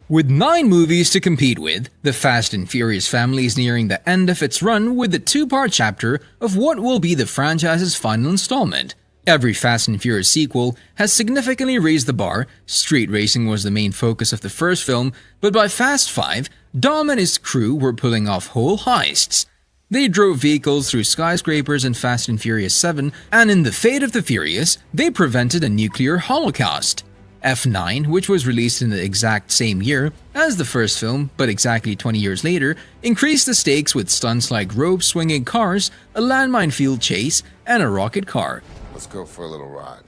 With 9 movies to compete with, the Fast and Furious family is nearing the end of its run with the 2-part chapter of what will be the franchise's final installment. Every Fast and Furious sequel has significantly raised the bar. Street racing was the main focus of the first film, but by Fast 5, Dom and his crew were pulling off whole heists. They drove vehicles through skyscrapers in Fast and Furious 7, and in The Fate of the Furious, they prevented a nuclear holocaust. F9, which was released in the exact same year as the first film but exactly 20 years later, increased the stakes with stunts like rope-swinging cars, a landmine field chase, and a rocket car. Let's go for a little ride.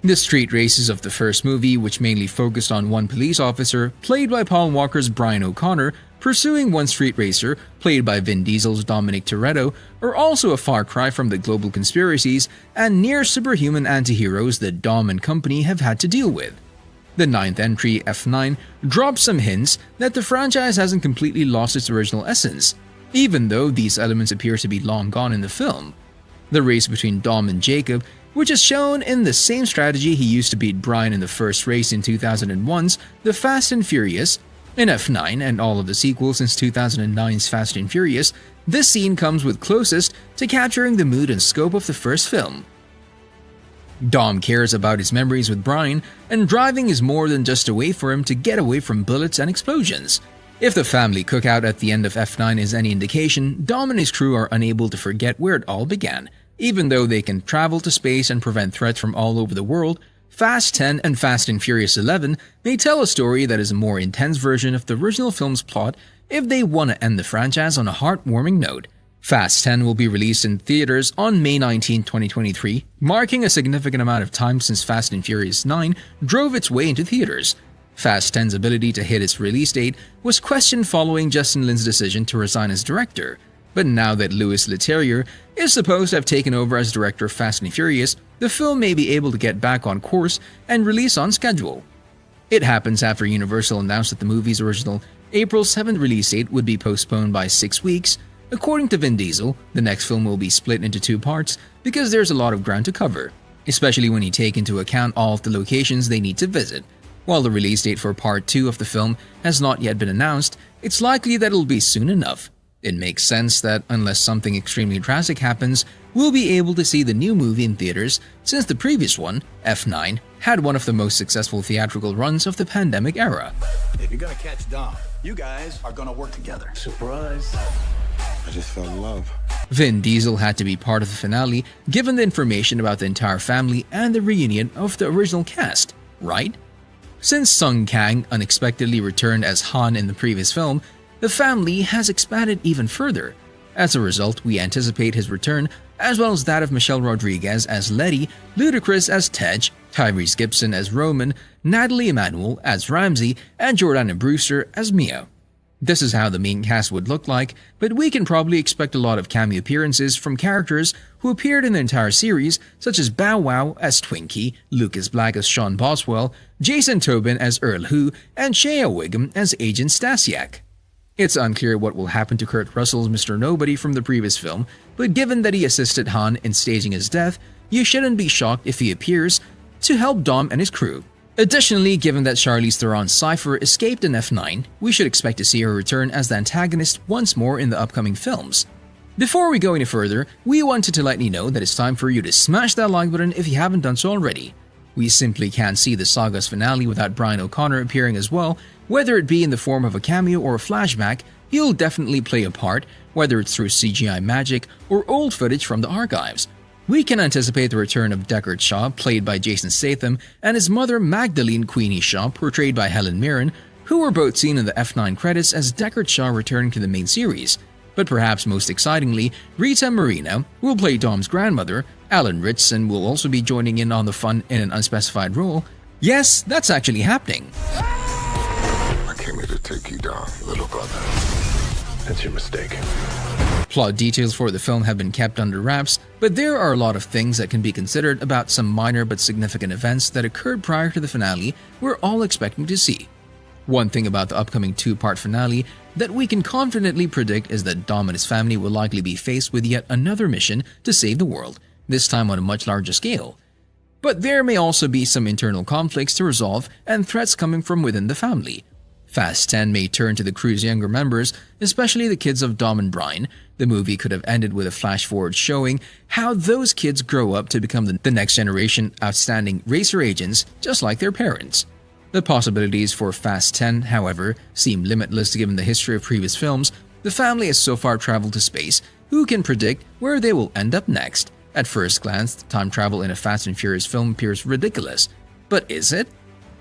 The street races of the first movie, which mainly focused on one police officer, played by Paul Walker's Brian O'Connor, pursuing one street racer, played by Vin Diesel's Dominic Toretto, are also a far cry from the global conspiracies and near-superhuman anti-heroes that Dom and company have had to deal with. The 9th entry, F9, drops some hints that the franchise hasn't completely lost its original essence, even though these elements appear to be long gone in the film. The race between Dom and Jacob, which is shown in the same strategy he used to beat Brian in the first race in 2001's The Fast and Furious. In F9 and all of the sequels since 2009's Fast and Furious, this scene comes with closest to capturing the mood and scope of the first film. Dom cares about his memories with Brian, and driving is more than just a way for him to get away from bullets and explosions. If the family cookout at the end of F9 is any indication, Dom and his crew are unable to forget where it all began. Even though they can travel to space and prevent threats from all over the world, Fast 10 and Fast and Furious 11 may tell a story that is a more intense version of the original film's plot if they want to end the franchise on a heartwarming note. Fast 10 will be released in theaters on May 19, 2023, marking a significant amount of time since Fast and Furious 9 drove its way into theaters. Fast 10's ability to hit its release date was questioned following Justin Lin's decision to resign as director. But now that Louis Leterrier is supposed to have taken over as director of Fast and Furious, the film may be able to get back on course and release on schedule. It happens after Universal announced that the movie's original April 7th release date would be postponed by 6 weeks. According to Vin Diesel, the next film will be split into 2 parts because there's a lot of ground to cover, especially when you take into account all of the locations they need to visit. While the release date for Part 2 of the film has not yet been announced, it's likely that it'll be soon enough. It makes sense that unless something extremely drastic happens, we'll be able to see the new movie in theaters since the previous one, F9, had one of the most successful theatrical runs of the pandemic era. If you're gonna catch Dom, you guys are gonna work together. Surprise. I just fell in love. Vin Diesel had to be part of the finale given the information about the entire family and the reunion of the original cast, right? Since Sung Kang unexpectedly returned as Han in the previous film, the family has expanded even further. As a result, we anticipate his return, as well as that of Michelle Rodriguez as Letty, Ludacris as Tej, Tyrese Gibson as Roman, Natalie Emanuel as Ramsey, and Jordana Brewster as Mia. This is how the main cast would look like, but we can probably expect a lot of cameo appearances from characters who appeared in the entire series, such as Bow Wow as Twinkie, Lucas Black as Sean Boswell, Jason Tobin as Earl Who, and Shea Wiggum as Agent Stasiak. It's unclear what will happen to Kurt Russell's Mr. Nobody from the previous film, but given that he assisted Han in staging his death, you shouldn't be shocked if he appears to help Dom and his crew. Additionally, given that Charlize Theron's Cypher escaped in F9, we should expect to see her return as the antagonist once more in the upcoming films. Before we go any further, we wanted to let you know that it's time for you to smash that like button if you haven't done so already. We simply can't see the saga's finale without Brian O'Connor appearing as well. Whether it be in the form of a cameo or a flashback, he'll definitely play a part, whether it's through CGI magic or old footage from the archives. We can anticipate the return of Deckard Shaw, played by Jason Statham, and his mother Magdalene Queenie Shaw, portrayed by Helen Mirren, who were both seen in the F9 credits as Deckard Shaw returning to the main series. But perhaps most excitingly, Rita Moreno will play Dom's grandmother. Alan Ritchson will also be joining in on the fun in an unspecified role. Yes, that's actually happening. I came here to take you down, little brother. That's your mistake. Plot details for the film have been kept under wraps, but there are a lot of things that can be considered about some minor but significant events that occurred prior to the finale we're all expecting to see. One thing about the upcoming 2-part finale that we can confidently predict is that Dom and his family will likely be faced with yet another mission to save the world, this time on a much larger scale. But there may also be some internal conflicts to resolve and threats coming from within the family. Fast 10 may turn to the crew's younger members, especially the kids of Dom and Brian. The movie could have ended with a flash forward showing how those kids grow up to become the next generation outstanding racer agents just like their parents. The possibilities for Fast 10, however, seem limitless given the history of previous films. The family has so far traveled to space. Who can predict where they will end up next? At first glance, time travel in a Fast and Furious film appears ridiculous. But is it?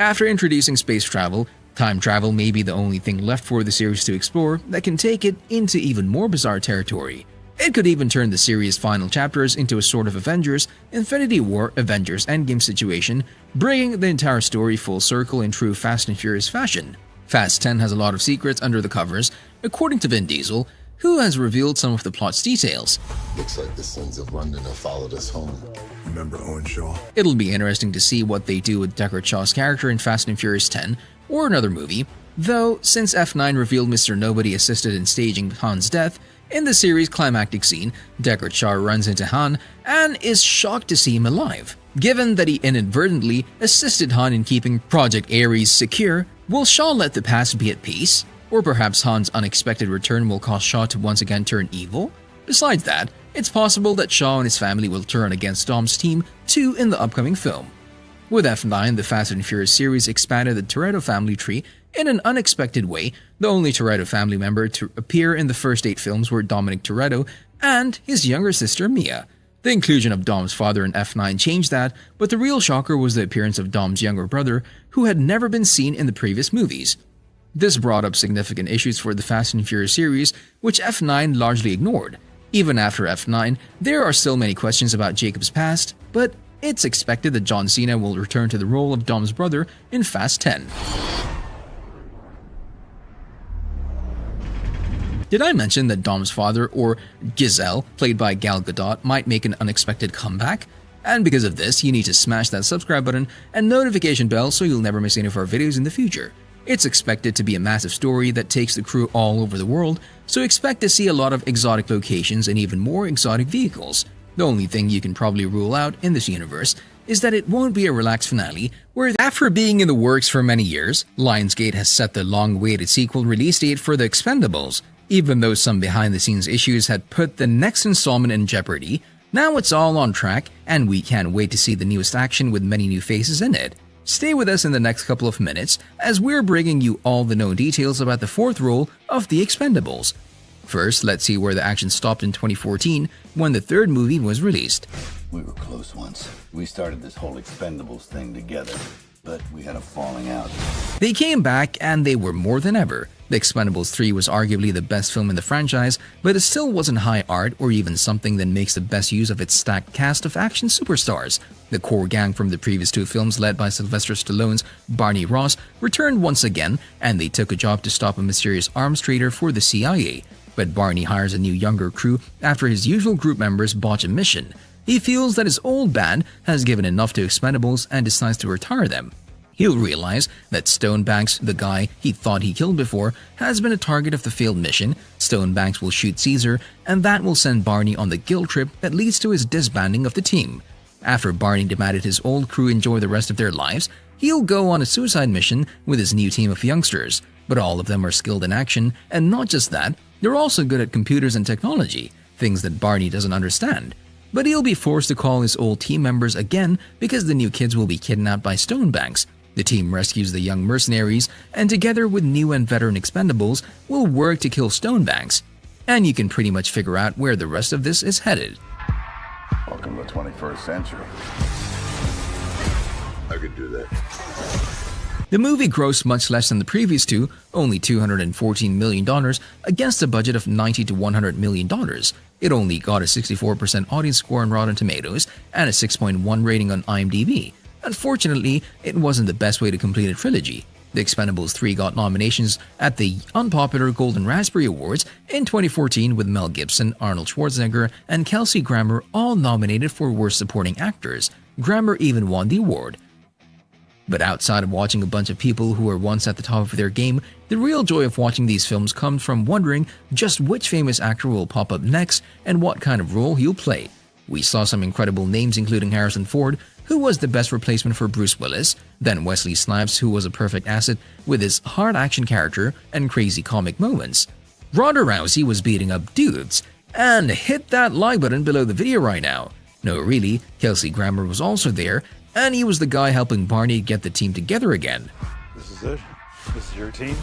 After introducing space travel, time travel may be the only thing left for the series to explore that can take it into even more bizarre territory. It could even turn the series' final chapters into a sort of Avengers, Infinity War, Avengers Endgame situation, bringing the entire story full circle in true Fast and Furious fashion. Fast 10 has a lot of secrets under the covers, according to Vin Diesel, who has revealed some of the plot's details. Looks like the sons of London have followed us home. Remember Owen Shaw? It'll be interesting to see what they do with Deckard Shaw's character in Fast and Furious 10 or another movie, though since F9 revealed Mr. Nobody assisted in staging Han's death, in the series' climactic scene, Deckard Shaw runs into Han and is shocked to see him alive. Given that he inadvertently assisted Han in keeping Project Ares secure, will Shaw let the past be at peace? Or perhaps Han's unexpected return will cause Shaw to once again turn evil? Besides that, it's possible that Shaw and his family will turn against Dom's team too in the upcoming film. With F9, the Fast and Furious series expanded the Toretto family tree in an unexpected way. The only Toretto family member to appear in the first 8 films were Dominic Toretto and his younger sister Mia. The inclusion of Dom's father in F9 changed that, but the real shocker was the appearance of Dom's younger brother, who had never been seen in the previous movies. This brought up significant issues for the Fast and Furious series, which F9 largely ignored. Even after F9, there are still many questions about Jacob's past, but it's expected that John Cena will return to the role of Dom's brother in Fast 10. Did I mention that Dom's father, or Giselle, played by Gal Gadot, might make an unexpected comeback? And because of this, you need to smash that subscribe button and notification bell so you'll never miss any of our videos in the future. It's expected to be a massive story that takes the crew all over the world, so expect to see a lot of exotic locations and even more exotic vehicles. The only thing you can probably rule out in this universe is that it won't be a relaxed finale where, after being in the works for many years, Lionsgate has set the long-awaited sequel release date for The Expendables. Even though some behind-the-scenes issues had put the next installment in jeopardy, now it's all on track and we can't wait to see the newest action with many new faces in it. Stay with us in the next couple of minutes as we're bringing you all the known details about the 4th role of The Expendables. First, let's see where the action stopped in 2014 when the 3rd movie was released. We were close once. We started this whole Expendables thing together, but we had a falling out. They came back and they were more than ever. The Expendables 3 was arguably the best film in the franchise, but it still wasn't high art or even something that makes the best use of its stacked cast of action superstars. The core gang from the previous 2 films, led by Sylvester Stallone's Barney Ross, returned once again, and they took a job to stop a mysterious arms trader for the CIA. But Barney hires a new younger crew after his usual group members botch a mission. He feels that his old band has given enough to Expendables and decides to retire them. He'll realize that Stonebanks, the guy he thought he killed before, has been a target of the failed mission. Stonebanks will shoot Caesar, and that will send Barney on the guilt trip that leads to his disbanding of the team. After Barney demanded his old crew enjoy the rest of their lives, he'll go on a suicide mission with his new team of youngsters. But all of them are skilled in action, and not just that, they're also good at computers and technology, things that Barney doesn't understand. But he'll be forced to call his old team members again because the new kids will be kidnapped by Stonebanks. The team rescues the young mercenaries, and together with new and veteran Expendables, will work to kill Stonebanks. And you can pretty much figure out where the rest of this is headed. Welcome to the 21st century. I could do that. The movie grossed much less than the previous 2, only $214 million against a budget of $90 to $100 million. It only got a 64% audience score on Rotten Tomatoes and a 6.1 rating on IMDb. Unfortunately, it wasn't the best way to complete a trilogy. The Expendables 3 got nominations at the unpopular Golden Raspberry Awards in 2014 with Mel Gibson, Arnold Schwarzenegger, and Kelsey Grammer all nominated for Worst Supporting Actors. Grammer even won the award. But outside of watching a bunch of people who were once at the top of their game, the real joy of watching these films comes from wondering just which famous actor will pop up next and what kind of role he'll play. We saw some incredible names including Harrison Ford, who was the best replacement for Bruce Willis, then Wesley Snipes, who was a perfect asset with his hard action character and crazy comic moments. Ronda Rousey was beating up dudes. And hit that like button below the video right now. No, really, Kelsey Grammer was also there, and he was the guy helping Barney get the team together again. This is it? This is your team?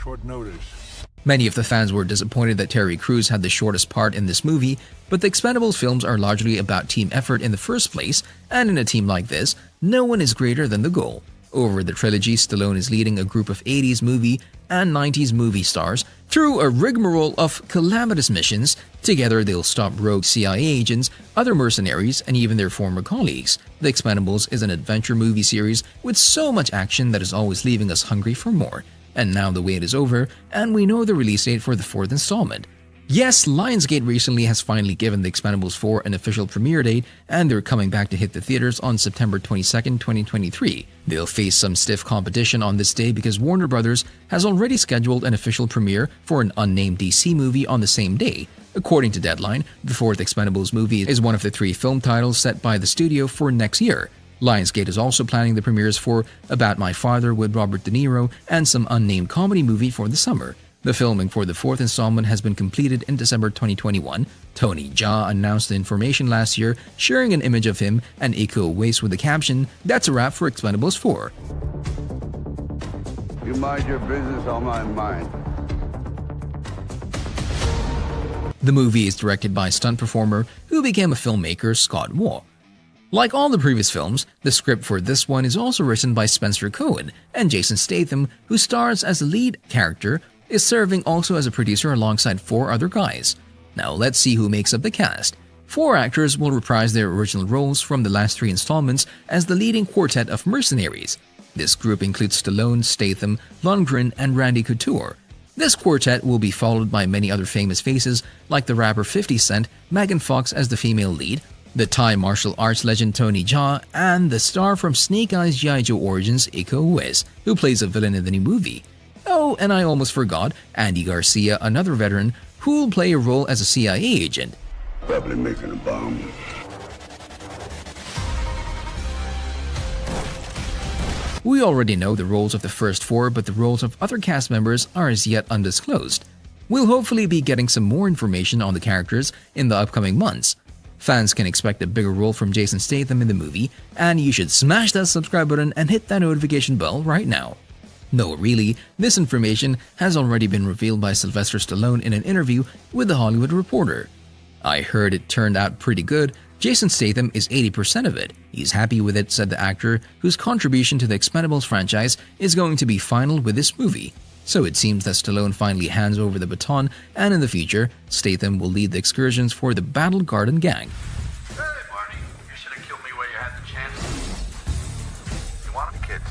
Short notice. Many of the fans were disappointed that Terry Crews had the shortest part in this movie, but the Expendables films are largely about team effort in the first place, and in a team like this, no one is greater than the goal. Over the trilogy, Stallone is leading a group of 80s movie and 90s movie stars through a rigmarole of calamitous missions. Together, they'll stop rogue CIA agents, other mercenaries, and even their former colleagues. The Expendables is an adventure movie series with so much action that is always leaving us hungry for more. And now the wait is over, and we know the release date for the fourth installment. Yes, Lionsgate recently has finally given The Expendables 4 an official premiere date, and they're coming back to hit the theaters on September 22, 2023. They'll face some stiff competition on this day because Warner Brothers has already scheduled an official premiere for an unnamed DC movie on the same day. According to Deadline, the fourth Expendables movie is one of the 3 film titles set by the studio for next year. Lionsgate is also planning the premieres for About My Father with Robert De Niro and some unnamed comedy movie for the summer. The filming for the fourth installment has been completed in December 2021. Tony Jaa announced the information last year, sharing an image of him and Iko Uwais with the caption, "That's a wrap for Expendables 4. You mind your business on my mind. The movie is directed by stunt performer who became a filmmaker, Scott Waugh. Like all the previous films, the script for this one is also written by Spencer Cohen, and Jason Statham, who stars as the lead character, is serving also as a producer alongside 4 other guys. Now let's see who makes up the cast. 4 actors will reprise their original roles from the last 3 installments as the leading quartet of mercenaries. This group includes Stallone, Statham, Lundgren, and Randy Couture. This quartet will be followed by many other famous faces like the rapper 50 Cent, Megan Fox as the female lead, the Thai martial arts legend Tony Jaa, and the star from Snake Eyes G.I. Joe Origins, Iko Uwais, who plays a villain in the new movie. Oh, and I almost forgot, Andy Garcia, another veteran, who will play a role as a CIA agent. Probably making a bomb. We already know the roles of the first 4, but the roles of other cast members are as yet undisclosed. We'll hopefully be getting some more information on the characters in the upcoming months. Fans can expect a bigger role from Jason Statham in the movie, and you should smash that subscribe button and hit that notification bell right now. No, really, this information has already been revealed by Sylvester Stallone in an interview with The Hollywood Reporter. "I heard it turned out pretty good. Jason Statham is 80% of it. He's happy with it," said the actor, whose contribution to the Expendables franchise is going to be final with this movie. So it seems that Stallone finally hands over the baton, and in the future, Statham will lead the excursions for the Battle Garden Gang. Hey, Barney, you should have killed me while you had the chance. You want them, kids?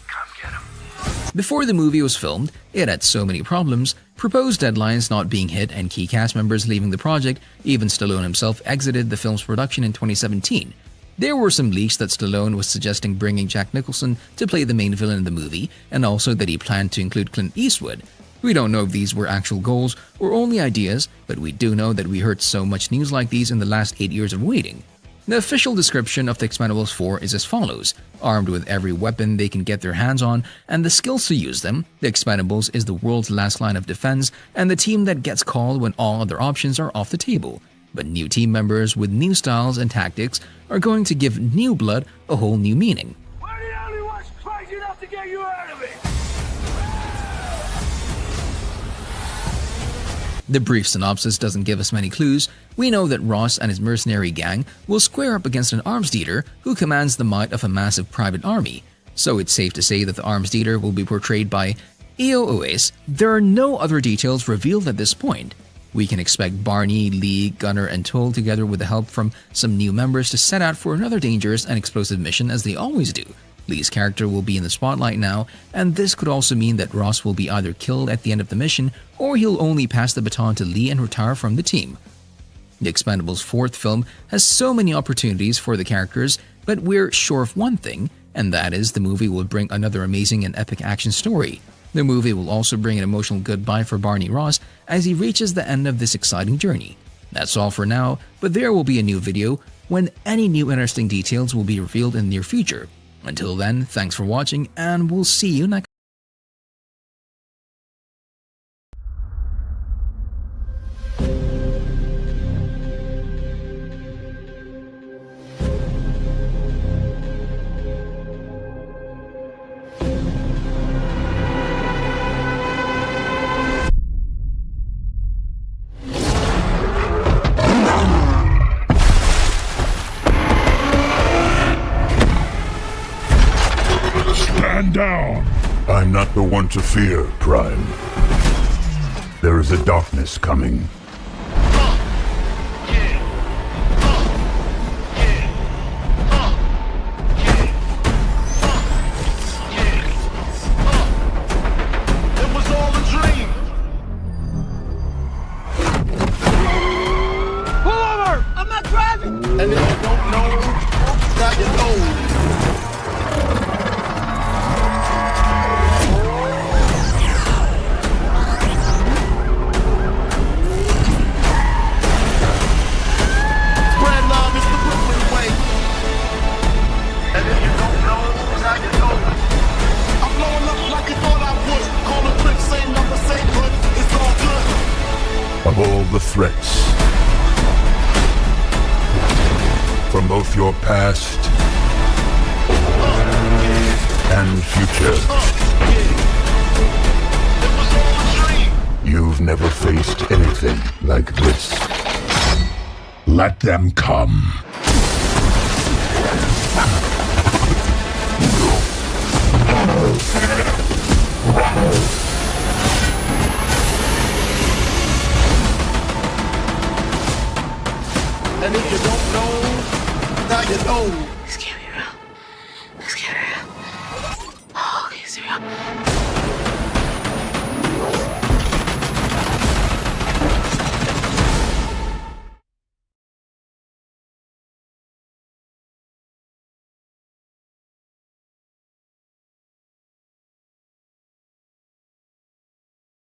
Come get them. Before the movie was filmed, it had so many problems, proposed deadlines not being hit and key cast members leaving the project. Even Stallone himself exited the film's production in 2017. There were some leaks that Stallone was suggesting bringing Jack Nicholson to play the main villain in the movie, and also that he planned to include Clint Eastwood. We don't know if these were actual goals or only ideas, but we do know that we heard so much news like these in the last 8 years of waiting. The official description of the Expendables 4 is as follows: armed with every weapon they can get their hands on and the skills to use them, the Expendables is the world's last line of defense and the team that gets called when all other options are off the table. But new team members with new styles and tactics are going to give new blood a whole new meaning. We're the only ones crazy enough to get you out of it! The brief synopsis doesn't give us many clues. We know that Ross and his mercenary gang will square up against an arms dealer who commands the might of a massive private army. So it's safe to say that the arms dealer will be portrayed by Iko Uwais. There are no other details revealed at this point. We can expect Barney, Lee, Gunner, and Toll together with the help from some new members to set out for another dangerous and explosive mission as they always do. Lee's character will be in the spotlight now, and this could also mean that Ross will be either killed at the end of the mission or he'll only pass the baton to Lee and retire from the team. The Expendables 4th film has so many opportunities for the characters, but we're sure of one thing, and that is the movie will bring another amazing and epic action story. The movie will also bring an emotional goodbye for Barney Ross as he reaches the end of this exciting journey. That's all for now, but there will be a new video when any new interesting details will be revealed in the near future. Until then, thanks for watching, and we'll see you next time. Stand down! I'm not the one to fear, Prime. There is a darkness coming. It was all a dream. Pull over! I'm not driving! And if you don't know, now you know. Of all the threats, from both your past and future, you've never faced anything like this. Let them come. And if you don't know, now you know. This can't be real. This can't be real. Oh, okay, it's real.